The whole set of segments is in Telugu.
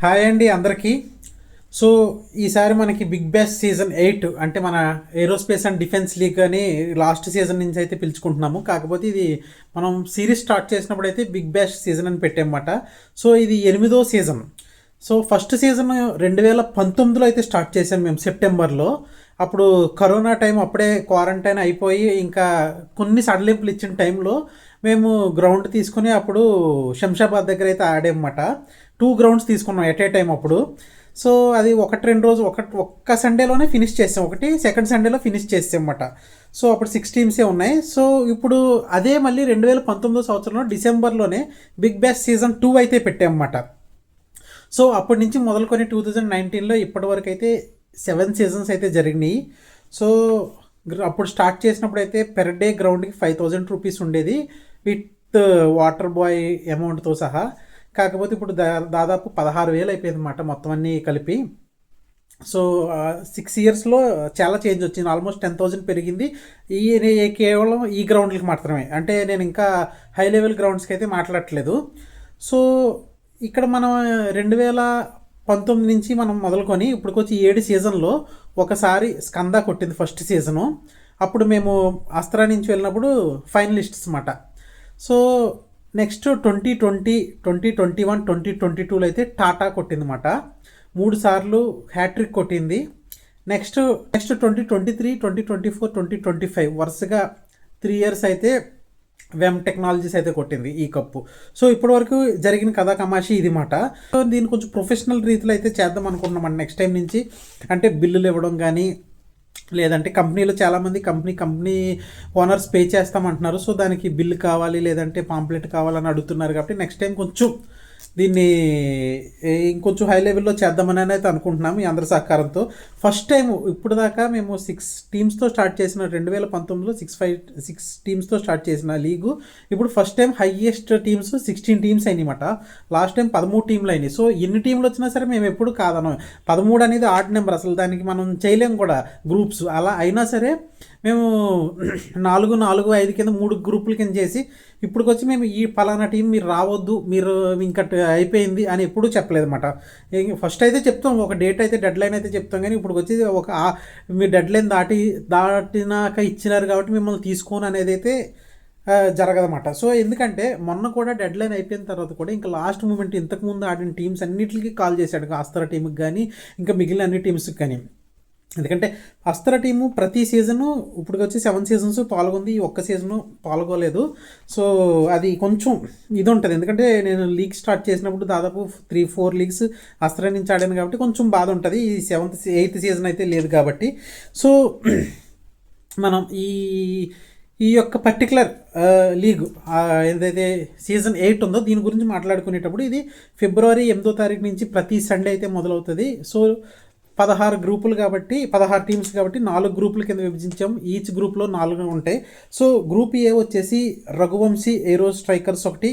హాయ్ అండి అందరికీ. సో ఈసారి మనకి బిగ్ బ్యాష్ సీజన్ 8 అంటే మన ఏరోస్పేస్ అండ్ డిఫెన్స్ లీగ్ అని లాస్ట్ సీజన్ నుంచి అయితే పిలుచుకుంటున్నాము. కాకపోతే ఇది మనం సిరీస్ స్టార్ట్ చేసినప్పుడు అయితే బిగ్ బ్యాష్ సీజన్ అని పెట్టామన్నమాట. సో ఇది 8వ సీజన్. సో ఫస్ట్ సీజన్ 2019లో అయితే స్టార్ట్ చేసాం మేము సెప్టెంబర్లో. అప్పుడు కరోనా టైం, అప్పుడే క్వారంటైన్ అయిపోయి ఇంకా కొన్ని సడలింపులు ఇచ్చిన టైంలో మేము గ్రౌండ్ తీసుకుని అప్పుడు శంషాబాద్ దగ్గర అయితే ఆడామన్నమాట. 2 గ్రౌండ్స్ తీసుకున్నాం ఎట్ ఏ టైం అప్పుడు. సో అది ఒకటి రెండు రోజు ఒక్క సండేలోనే ఫినిష్ చేసాం, ఒకటి సెకండ్ సండేలో ఫినిష్ చేసాం అన్నమాట. సో అప్పుడు 6 టీమ్సే ఉన్నాయి. సో ఇప్పుడు అదే మళ్ళీ 2019 సంవత్సరంలో డిసెంబర్లోనే బిగ్ బ్యాష్ సీజన్ 2 అయితే పెట్టామన్నమాట. సో అప్పటి నుంచి మొదలుకొని 2019లో ఇప్పటి వరకు అయితే 7 సీజన్స్ అయితే జరిగినాయి. సో అప్పుడు స్టార్ట్ చేసినప్పుడు అయితే పెర్ డే గ్రౌండ్కి 5000 రూపీస్ ఉండేది విత్ వాటర్ బాయ్ అమౌంట్తో సహా. కాకపోతే ఇప్పుడు దాదాపు 16,000 అయిపోయింది అన్నమాట మొత్తం అన్నీ కలిపి. సో 6 ఇయర్స్లో చాలా చేంజ్ వచ్చింది, ఆల్మోస్ట్ 10,000 పెరిగింది. ఈ కేవలం ఈ గ్రౌండ్లకి మాత్రమే, అంటే నేను ఇంకా హై లెవెల్ గ్రౌండ్స్కి అయితే మాట్లాడట్లేదు. సో ఇక్కడ మనం 2019 నుంచి మనం మొదలుకొని ఇప్పటికొచ్చి 7 సీజన్లో ఒకసారి స్కంద కొట్టింది ఫస్ట్ సీజను. అప్పుడు మేము అస్త్రా నుంచి వెళ్ళినప్పుడు ఫైనలిస్ట్స్ అన్నమాట. సో నెక్స్ట్ 2020, 2021, 2022లో అయితే టాటా కొట్టింది అన్నమాట. 3 సార్లు హ్యాట్రిక్ కొట్టింది. నెక్స్ట్ 2023, 2024, 2025 వరుసగా 3 ఇయర్స్ అయితే వెమ్ టెక్నాలజీస్ అయితే కొట్టింది ఈ కప్పు. సో ఇప్పటి వరకు జరిగిన కథా కమాషి ఇది మాట. సో దీన్ని కొంచెం ప్రొఫెషనల్ రీతిలో అయితే చేద్దాం అనుకుంటున్నాం నెక్స్ట్ టైం నుంచి. అంటే బిల్లులు ఇవ్వడం కానీ, లేదంటే కంపెనీలో చాలామంది కంపెనీ ఓనర్స్ పే చేస్తామంటున్నారు. సో దానికి బిల్లు కావాలి, లేదంటే పాంప్లెట్ కావాలని అడుగుతున్నారు. కాబట్టి నెక్స్ట్ టైం కొంచెం దీన్ని ఇంకొంచెం హై లెవెల్లో చేద్దామని అయితే అనుకుంటున్నాము ఈ అందరి సహకారంతో. ఫస్ట్ టైం ఇప్పుడు దాకా మేము 6 టీమ్స్తో స్టార్ట్ చేసిన 2019లో 6 టీమ్స్తో స్టార్ట్ చేసిన లీగు ఇప్పుడు first time highest teams 16 teams అయినాయన్నమాట. లాస్ట్ టైం 13 టీంలు అయినాయి. సో ఎన్ని టీంలు వచ్చినా సరే మేము ఎప్పుడు కాదనం. 13 అనేది ఆడ్ నెంబర్, అసలు దానికి మనం చేయలేం కూడా గ్రూప్స్. అలా అయినా సరే మేము 4, 4, 5 కింద 3 గ్రూపుల కింద చేసి ఇప్పటికొచ్చి మేము ఈ పలానా టీం మీరు రావద్దు, మీరు ఇంకా అయిపోయింది అని ఎప్పుడూ చెప్పలేదు అన్నమాట. ఫస్ట్ అయితే చెప్తాం, ఒక డేట్ అయితే డెడ్ లైన్ అయితే చెప్తాం. కానీ ఇప్పుడు వచ్చి మీరు డెడ్ లైన్ దాటినాక ఇచ్చినారు కాబట్టి మిమ్మల్ని తీసుకోను అనేది అయితే జరగదన్నమాట. సో ఎందుకంటే మొన్న కూడా డెడ్ లైన్ అయిపోయిన తర్వాత కూడా ఇంకా లాస్ట్ మూమెంట్ ఇంతకుముందు ఆడిన టీమ్స్ అన్నిటికీ కాల్ చేశాడు, అస్త్ర టీంకి కానీ ఇంకా మిగిలిన అన్ని టీమ్స్కి కానీ. ఎందుకంటే అస్త్ర టీము ప్రతి సీజను ఇప్పుడు వచ్చి 7 సీజన్స్ పాల్గొంది, ఈ ఒక్క సీజను పాల్గొలేదు. సో అది కొంచెం ఇది ఉంటుంది, ఎందుకంటే నేను లీగ్ స్టార్ట్ చేసినప్పుడు దాదాపు 3-4 లీగ్స్ అస్త్ర నుంచి ఆడాను కాబట్టి కొంచెం బాధ ఉంటుంది. ఈ 7th, 8th సీజన్ అయితే లేదు కాబట్టి. సో మనం ఈ యొక్క పర్టికులర్ లీగ్ ఏదైతే సీజన్ 8 ఉందో దీని గురించి మాట్లాడుకునేటప్పుడు ఇది ఫిబ్రవరి 8వ తారీఖు నుంచి ప్రతి సండే అయితే మొదలవుతుంది. సో 16 గ్రూపులు కాబట్టి 16 టీమ్స్ కాబట్టి 4 గ్రూపుల కింద విభజించాం. ఈచ్ గ్రూప్లో 4 ఉంటాయి. సో గ్రూప్ ఏ వచ్చేసి రఘువంశీ ఏరో స్ట్రైకర్స్ ఒకటి,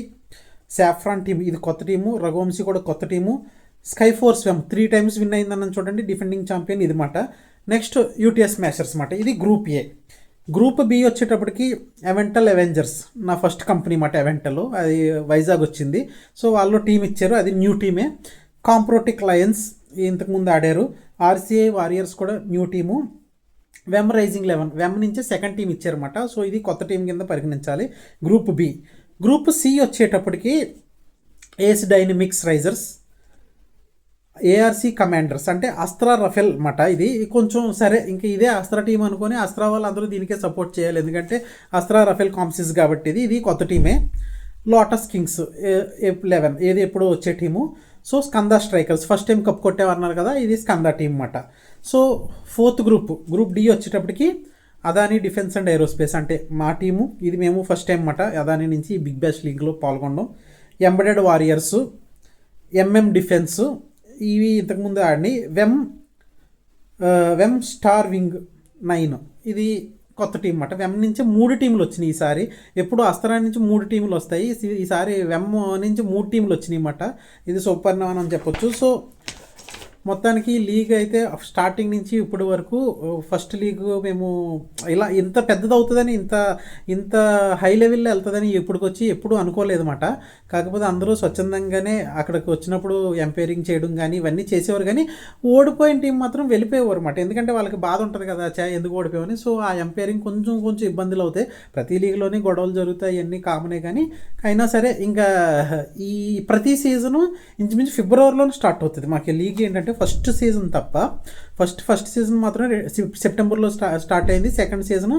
సాఫ్రాన్ టీమ్ ఇది కొత్త టీము, రఘువంశీ కూడా కొత్త team, sky force వెమ్ 3 times win అయిందని చూడండి, డిఫెండింగ్ ఛాంపియన్ ఇది మాట. నెక్స్ట్ యూటీఎస్ స్మాషర్స్ మాట, ఇది గ్రూప్ ఏ. గ్రూప్ బి వచ్చేటప్పటికి ఎవెంటల్ అవెంజర్స్, నా ఫస్ట్ కంపెనీ మాట ఎవెంటల్, అది వైజాగ్ వచ్చింది. సో వాళ్ళు టీం ఇచ్చారు, అది న్యూ టీమే. కాంప్రోటిక్ లయన్స్ ఇంతకుముందు ఆడారు. ఆర్సీఐ వారియర్స్ కూడా న్యూ టీము. వెమ్ రైజింగ్ 11 వెమ్ నుంచే సెకండ్ టీం ఇచ్చారన్నమాట. సో ఇది కొత్త టీం కింద పరిగణించాలి. Group B. గ్రూప్ సి వచ్చేటప్పటికి ఏస్ డైనమిక్స్ రైజర్స్, ఏఆర్సీ కమాండర్స్ అంటే అస్త్రా రఫెల్ మాట. ఇది కొంచెం సరే ఇంకా ఇదే అస్త్రా టీం అనుకొని అస్త్రా వాళ్ళు అందరూ దీనికే సపోర్ట్ చేయాలి, ఎందుకంటే అస్త్రా రఫెల్ కాంప్సిస్ కాబట్టి ఇది కొత్త టీమే. లోటస్ కింగ్స్ 11 ఏది ఎప్పుడు వచ్చే team. So Skanda strikers first time cup కొట్టేవన్నారు కదా, ఇది స్కంద టీం అన్నమాట. సో 4th గ్రూప్ డి వచ్చేటప్పటికి అదానీ డిఫెన్స్ అండ్ ఏరోస్పేస్ అంటే మా టీము, ఇది మేము ఫస్ట్ టైం అన్నమాట అదానీ నుంచి బిగ్ బ్యాష్ లీగ్లో పాల్గొనడం. ఎంబెడెడ్ వారియర్స్, ఎంఎం డిఫెన్స్ ఇవి ఇంతకుముందు ఆడిని. వెమ్ స్టార్ వింగ్ 9 ఇది కొత్త టీం అన్నమాట. వెమ్ నుంచి 3 టీంలు వచ్చినాయి ఈసారి. ఎప్పుడు అస్త్రా నుంచి 3 టీంలు వస్తాయి, ఈసారి వెమ్ నుంచి 3 టీంలు వచ్చినాయి అన్నమాట. ఇది సూపర్ అని చెప్పొచ్చు. సో మొత్తానికి లీగ్ అయితే స్టార్టింగ్ నుంచి ఇప్పటి వరకు ఫస్ట్ లీగ్ మేము ఇలా ఇంత పెద్దదవుతుందని ఇంత హై లెవెల్లో వెళ్తుందని ఇప్పటికొచ్చి ఎప్పుడు అనుకోలేదు అన్నమాట. కాకపోతే అందరూ స్వచ్ఛందంగానే అక్కడికి వచ్చినప్పుడు ఎంపైరింగ్ చేయడం కానీ ఇవన్నీ చేసేవారు, కానీ ఓడిపోయిన టీం మాత్రం వెళ్ళిపోయేవారు అన్నమాట. ఎందుకంటే వాళ్ళకి బాధ ఉంటుంది కదా, ఎందుకు ఓడిపోయామని. సో ఆ ఎంపైరింగ్ కొంచెం ఇబ్బందులు అవుతాయి. ప్రతి లీగ్లోనే గొడవలు జరుగుతాయి, అన్నీ కామనే. కానీ అయినా సరే ఇంకా ఈ ప్రతి సీజను ఇంచుమించు ఫిబ్రవరిలోనే స్టార్ట్ అవుతుంది మాకు లీగ్. ఏంటంటే ఫస్ట్ సీజన్ తప్ప ఫస్ట్ సీజన్ మాత్రం సెప్టెంబర్లో స్టార్ట్ అయింది. సెకండ్ సీజన్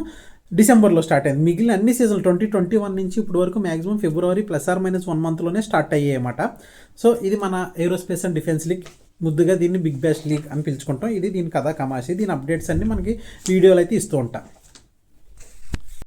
డిసెంబర్లో స్టార్ట్ అయింది. మిగిలిన అన్ని సీజన్లు 2021 నుంచి ఇప్పుడు వరకు మ్యాక్సిమం ఫిబ్రవరి ±1 మంత్లోనే స్టార్ట్ అయ్యాయి అన్నమాట. సో ఇది మన ఏరోస్పేస్ అండ్ డిఫెన్స్ లీగ్. ముద్దుగా దీన్ని బిగ్ బ్యాష్ లీగ్ అని పిలుచుకుంటాం. ఇది దీని కథా కమాషి. దీని అప్డేట్స్ అన్నీ మనకి వీడియోలు అయితే ఇస్తూ ఉంటాం.